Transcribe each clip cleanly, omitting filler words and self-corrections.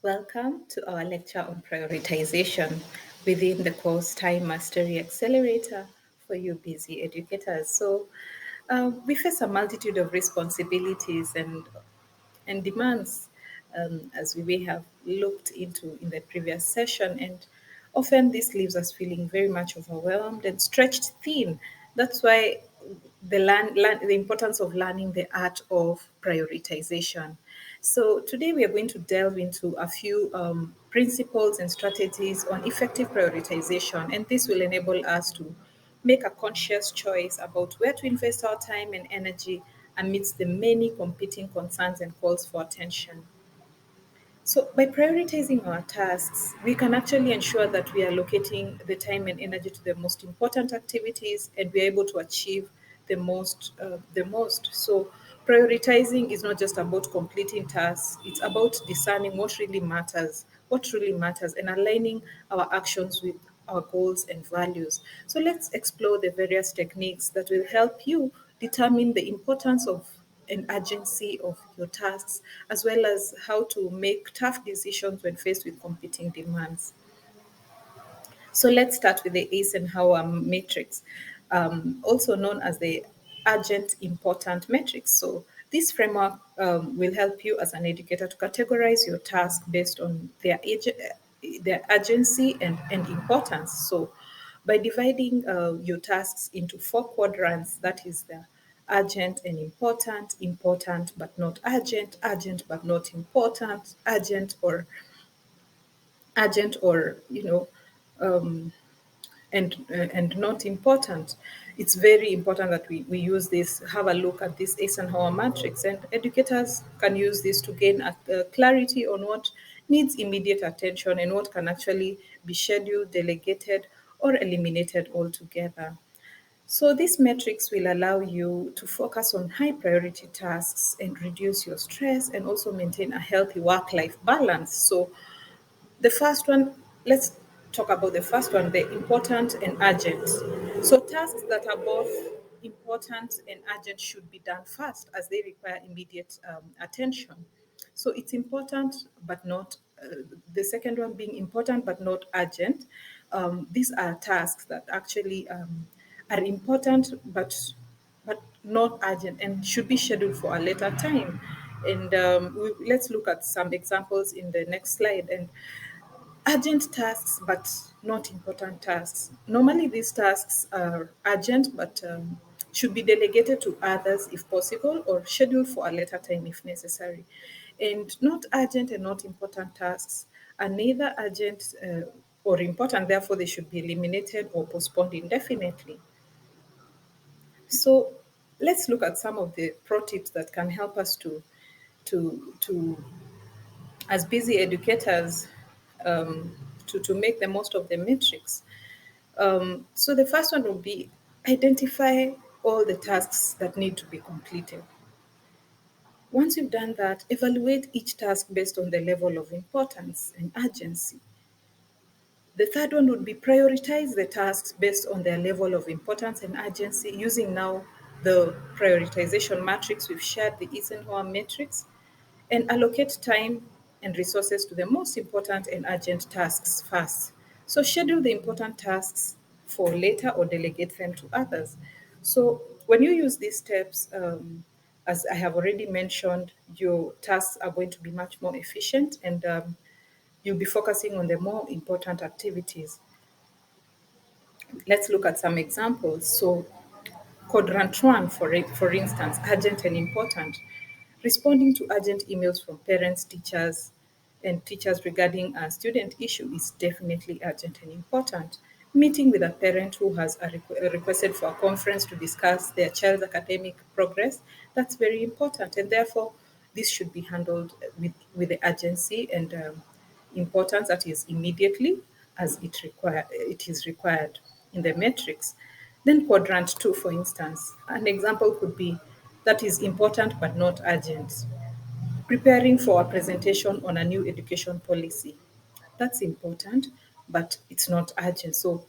Welcome to our lecture on prioritization within the course Time Mastery Accelerator for you busy educators. We face a multitude of responsibilities and demands, as we may have looked into in the previous session. And often this leaves us feeling very much overwhelmed and stretched thin. That's why the importance of learning the art of prioritization. So today we are going to delve into a few principles and strategies on effective prioritization, and this will enable us to make a conscious choice about where to invest our time and energy amidst the many competing concerns and calls for attention. So, by prioritizing our tasks, we can actually ensure that we are allocating the time and energy to the most important activities, and we are able to achieve the most. So, prioritizing is not just about completing tasks; it's about discerning what really matters, and aligning our actions with our goals and values. So, let's explore the various techniques that will help you determine the importance of and urgency of your tasks, as well as how to make tough decisions when faced with competing demands. So let's start with the Eisenhower matrix, also known as the urgent important matrix. So this framework will help you as an educator to categorize your task based on their urgency and importance. So by dividing your tasks into four quadrants, that is the urgent and important, important but not urgent, urgent but not important, urgent or and not important. It's very important that we use this, have a look at this Eisenhower matrix, and educators can use this to gain clarity on what needs immediate attention and what can actually be scheduled, delegated, or eliminated altogether. So these metrics will allow you to focus on high priority tasks and reduce your stress and also maintain a healthy work-life balance. So the first one, let's talk about the first one, the important and urgent. So tasks that are both important and urgent should be done first as they require immediate attention. So it's important but not, the second one being important but not urgent. These are tasks that actually are important but not urgent and should be scheduled for a later time. And let's look at some examples in the next slide. And urgent tasks but not important tasks. Normally, these tasks are urgent but should be delegated to others if possible or scheduled for a later time if necessary. And not urgent and not important tasks are neither urgent or important, therefore, they should be eliminated or postponed indefinitely. So, let's look at some of the pro tips that can help us to as busy educators to make the most of the metrics. So the first one will be identify all the tasks that need to be completed. Once you've done that, evaluate each task based on the level of importance and urgency. The third one would be prioritize the tasks based on their level of importance and urgency using now the prioritization matrix. We've shared the Eisenhower matrix, and allocate time and resources to the most important and urgent tasks first. So schedule the important tasks for later or delegate them to others. So when you use these steps, as I have already mentioned, your tasks are going to be much more efficient, and you'll be focusing on the more important activities. Let's look at some examples. So quadrant one, for instance, urgent and important. Responding to urgent emails from parents, teachers regarding a student issue is definitely urgent and important. Meeting with a parent who has requested for a conference to discuss their child's academic progress, that's very important. And therefore, this should be handled with the urgency and importance that is immediately as it is required in the metrics. Then quadrant two, for instance, an example could be that is important but not urgent. Preparing for a presentation on a new education policy. That's important, but it's not urgent. So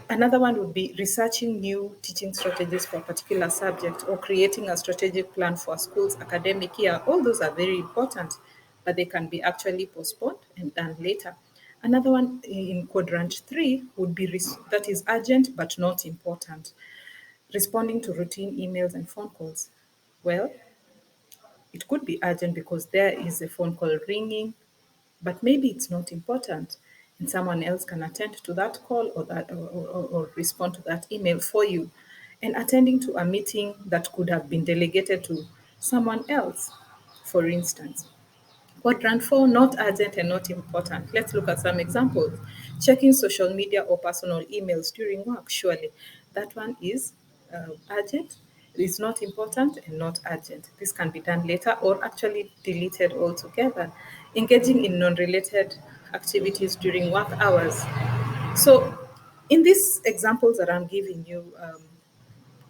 another one would be researching new teaching strategies for a particular subject or creating a strategic plan for a school's academic year. All those are very important, but they can be actually postponed and done later. Another one in quadrant three would be that is urgent but not important, responding to routine emails and phone calls. Well, it could be urgent because there is a phone call ringing, but maybe it's not important, and someone else can attend to that call or respond to that email for you. And attending to a meeting that could have been delegated to someone else, for instance. Quadrant four, not urgent and not important. Let's look at some examples. Checking social media or personal emails during work, surely. That one is urgent, it's not important and not urgent. This can be done later or actually deleted altogether. Engaging in non related activities during work hours. So, in these examples that I'm giving you,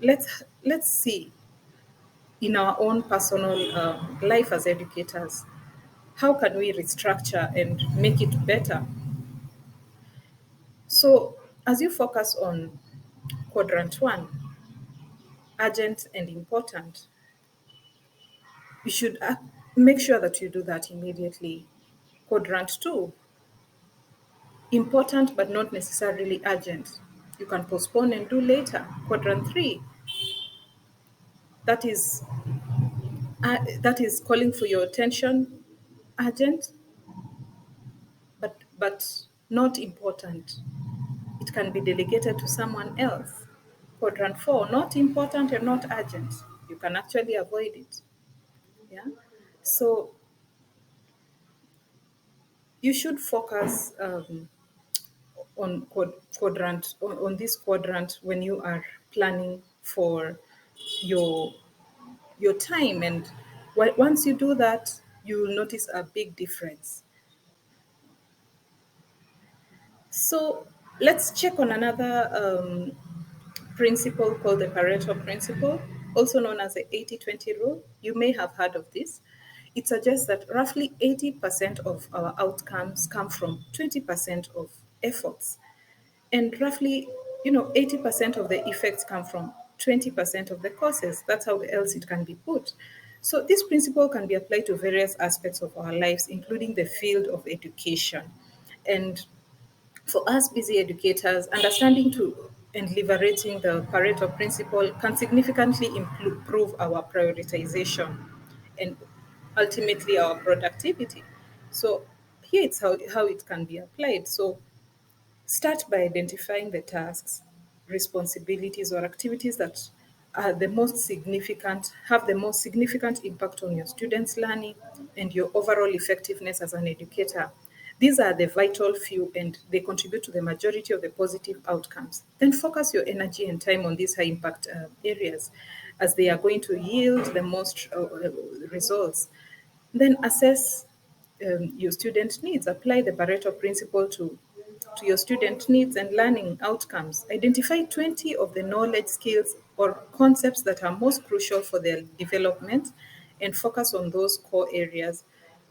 let's see in our own personal life as educators, how can we restructure and make it better? So, as you focus on quadrant one, urgent and important, you should make sure that you do that immediately. Quadrant two, important but not necessarily urgent. You can postpone and do later. Quadrant three, that is calling for your attention, urgent but not important. It can be delegated to someone else. Quadrant four, not important and not urgent. You can actually avoid it. Yeah. So you should focus on on this quadrant when you are planning for your your time, and once you do that, you will notice a big difference. So let's check on another principle called the Pareto principle, also known as the 80-20 rule. You may have heard of this. It suggests that roughly 80% of our outcomes come from 20% of efforts. And roughly, 80% of the effects come from 20% of the causes. That's how else it can be put. So this principle can be applied to various aspects of our lives, including the field of education. And for us busy educators, understanding to and leveraging the Pareto principle can significantly improve our prioritization and ultimately our productivity. So here it's how it can be applied. So start by identifying the tasks, responsibilities, or activities that are the most significant, have the most significant impact on your students' learning and your overall effectiveness as an educator. These are the vital few and they contribute to the majority of the positive outcomes. Then focus your energy and time on these high impact areas as they are going to yield the most results. Then assess your student needs. Apply the Pareto principle to your student needs and learning outcomes. Identify 20 of the knowledge, skills, or concepts that are most crucial for their development and focus on those core areas.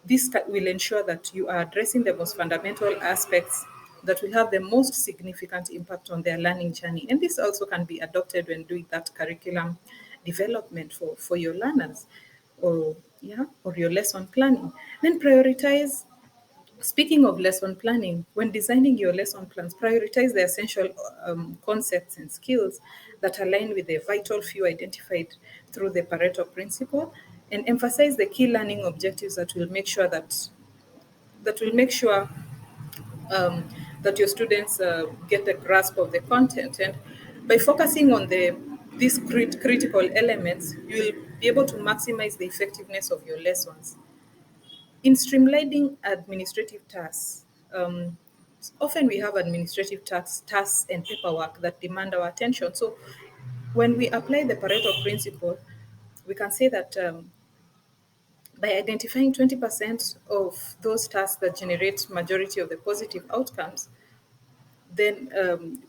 This will ensure that you are addressing the most fundamental aspects that will have the most significant impact on their learning journey. And this also can be adopted when doing that curriculum development for your learners or your lesson planning. Then prioritize. Speaking of lesson planning, when designing your lesson plans, prioritize the essential concepts and skills that align with the vital few identified through the Pareto principle, and emphasize the key learning objectives that will make sure um, that your students get a grasp of the content. And by focusing on these critical elements, you will be able to maximize the effectiveness of your lessons. In streamlining administrative tasks, often we have administrative tasks and paperwork that demand our attention. So when we apply the Pareto principle, we can say that by identifying 20% of those tasks that generate majority of the positive outcomes, then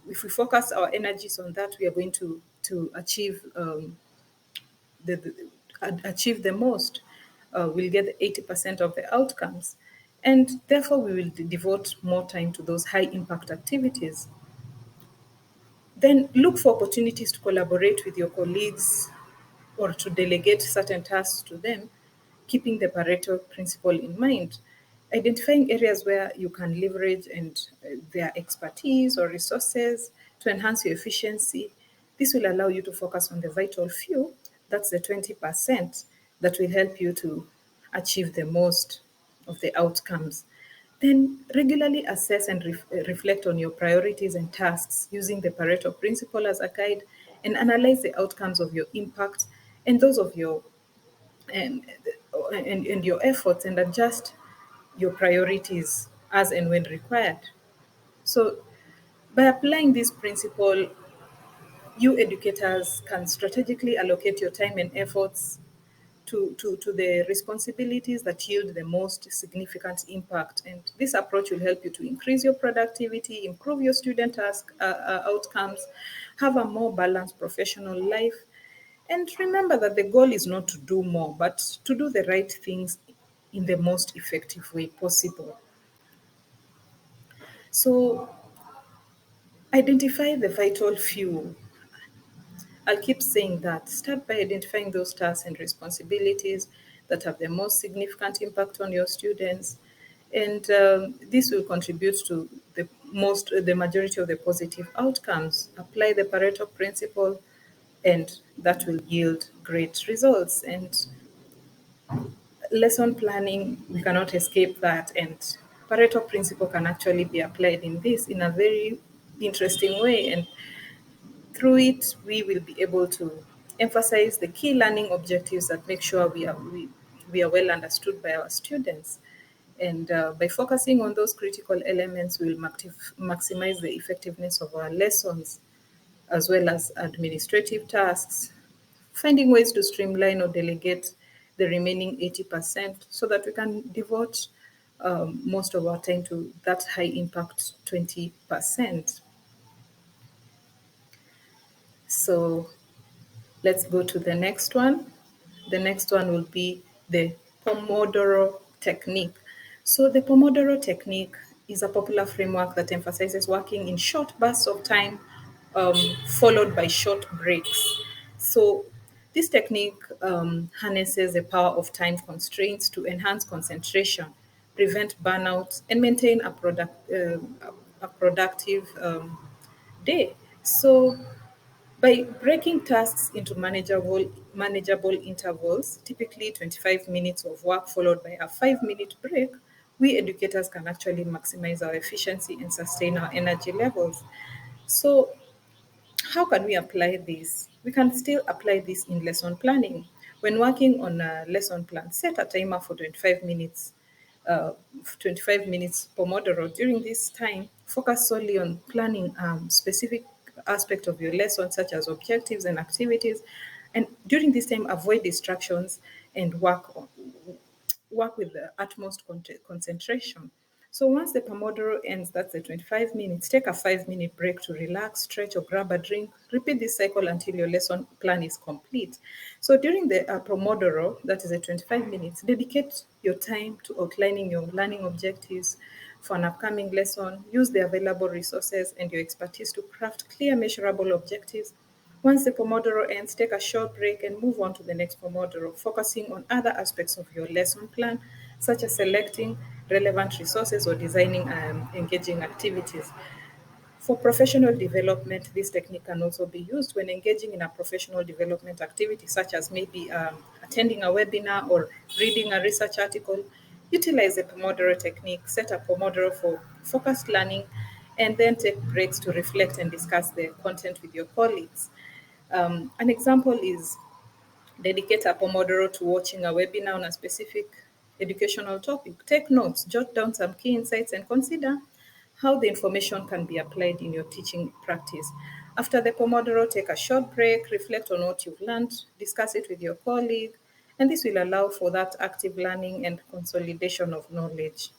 if we focus our energies on that, we are going to achieve achieve the most. We'll get 80% of the outcomes, and therefore we will devote more time to those high impact activities. Then look for opportunities to collaborate with your colleagues or to delegate certain tasks to them, keeping the Pareto principle in mind. Identifying areas where you can leverage and their expertise or resources to enhance your efficiency. This will allow you to focus on the vital few, that's the 20%, that will help you to achieve the most of the outcomes. Then regularly assess and reflect on your priorities and tasks using the Pareto principle as a guide, and analyze the outcomes of your impact and those of your and, and your efforts, and adjust your priorities as and when required. So by applying this principle, you educators can strategically allocate your time and efforts to the responsibilities that yield the most significant impact. And this approach will help you to increase your productivity, improve your student task outcomes, have a more balanced professional life. And remember that the goal is not to do more, but to do the right things in the most effective way possible. So identify the vital few. I'll keep saying that. Start by identifying those tasks and responsibilities that have the most significant impact on your students, and this will contribute to the majority of the positive outcomes. Apply the Pareto principle, and that will yield great results. And lesson planning, we cannot escape that, and Pareto principle can actually be applied in this in a very interesting way. And through it, we will be able to emphasize the key learning objectives that make sure we are well understood by our students. And by focusing on those critical elements, we'll maximize the effectiveness of our lessons as well as administrative tasks, finding ways to streamline or delegate the remaining 80% so that we can devote most of our time to that high impact 20%. So let's go to the next one. The next one will be the Pomodoro technique. So the Pomodoro technique is a popular framework that emphasizes working in short bursts of time, um, followed by short breaks. So this technique harnesses the power of time constraints to enhance concentration, prevent burnout, and maintain a productive day. So by breaking tasks into manageable intervals, typically 25 minutes of work followed by a 5-minute break, we educators can actually maximize our efficiency and sustain our energy levels. So how can we apply this? We can still apply this in lesson planning. When working on a lesson plan, set a timer for uh, 25 minutes Pomodoro. During this time, focus solely on planning specific aspect of your lesson, such as objectives and activities. And during this time, avoid distractions and work with the utmost concentration. So once the Pomodoro ends, that's the 25 minutes, take a 5-minute break to relax, stretch, or grab a drink. Repeat this cycle until your lesson plan is complete. So during the Pomodoro, that is the 25 minutes, dedicate your time to outlining your learning objectives for an upcoming lesson. Use the available resources and your expertise to craft clear, measurable objectives. Once the Pomodoro ends, take a short break and move on to the next Pomodoro, focusing on other aspects of your lesson plan, such as selecting relevant resources or designing engaging activities. For professional development, this technique can also be used when engaging in a professional development activity, such as maybe attending a webinar or reading a research article. Utilize the Pomodoro technique, set a Pomodoro for focused learning, and then take breaks to reflect and discuss the content with your colleagues. An example is dedicate a Pomodoro to watching a webinar on a specific educational topic. Take notes, jot down some key insights, and consider how the information can be applied in your teaching practice. After the Pomodoro, take a short break, reflect on what you've learned, discuss it with your colleague, and this will allow for that active learning and consolidation of knowledge.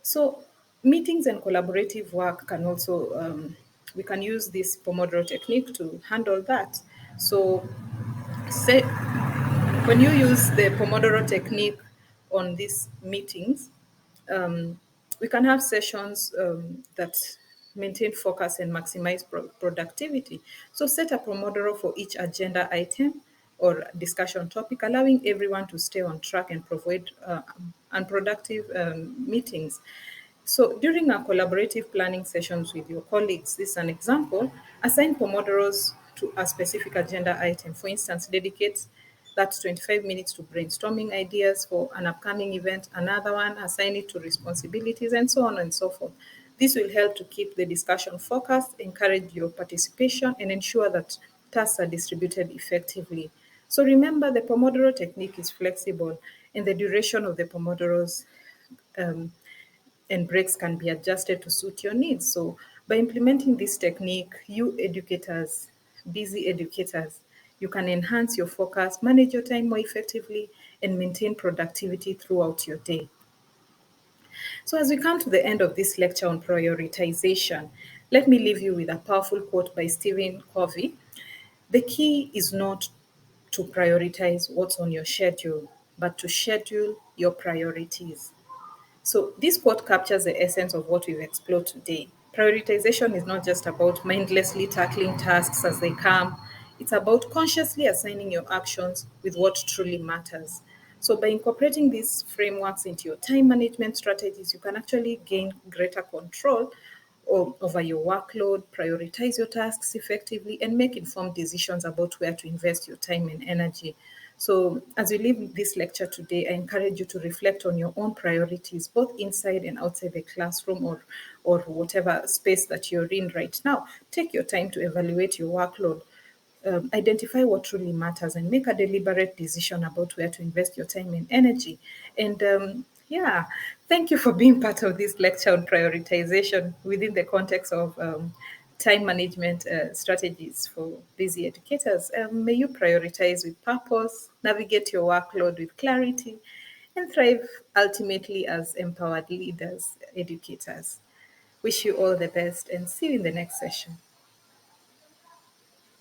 So meetings and collaborative work can also, we can use this Pomodoro technique to handle that. So say when you use the Pomodoro technique on these meetings, um, we can have sessions that maintain focus and maximize productivity. So set a Pomodoro for each agenda item or discussion topic, allowing everyone to stay on track and avoid unproductive meetings. So during our collaborative planning sessions with your colleagues, this is an example, assign Pomodoros to a specific agenda item. For instance, dedicate that 25 minutes to brainstorming ideas for an upcoming event, another one, assign it to responsibilities, and so on and so forth. This will help to keep the discussion focused, encourage your participation, and ensure that tasks are distributed effectively. So remember, the Pomodoro technique is flexible, and the duration of the Pomodoros um, and breaks can be adjusted to suit your needs. So by implementing this technique, you educators, busy educators, you can enhance your focus, manage your time more effectively, and maintain productivity throughout your day. So as we come to the end of this lecture on prioritization, let me leave you with a powerful quote by Stephen Covey. The key is not to prioritize what's on your schedule, but to schedule your priorities. So this quote captures the essence of what we've explored today. Prioritization is not just about mindlessly tackling tasks as they come. It's about consciously assigning your actions with what truly matters. So by incorporating these frameworks into your time management strategies, you can actually gain greater control over your workload, prioritize your tasks effectively, and make informed decisions about where to invest your time and energy. So, as we leave this lecture today, I encourage you to reflect on your own priorities, both inside and outside the classroom or whatever space that you're in right now. Take your time to evaluate your workload, identify what truly matters, and make a deliberate decision about where to invest your time and energy. And yeah, thank you for being part of this lecture on prioritization within the context of time management strategies for busy educators. May you prioritize with purpose, navigate your workload with clarity, and thrive ultimately as empowered leaders, educators. Wish you all the best and see you in the next session.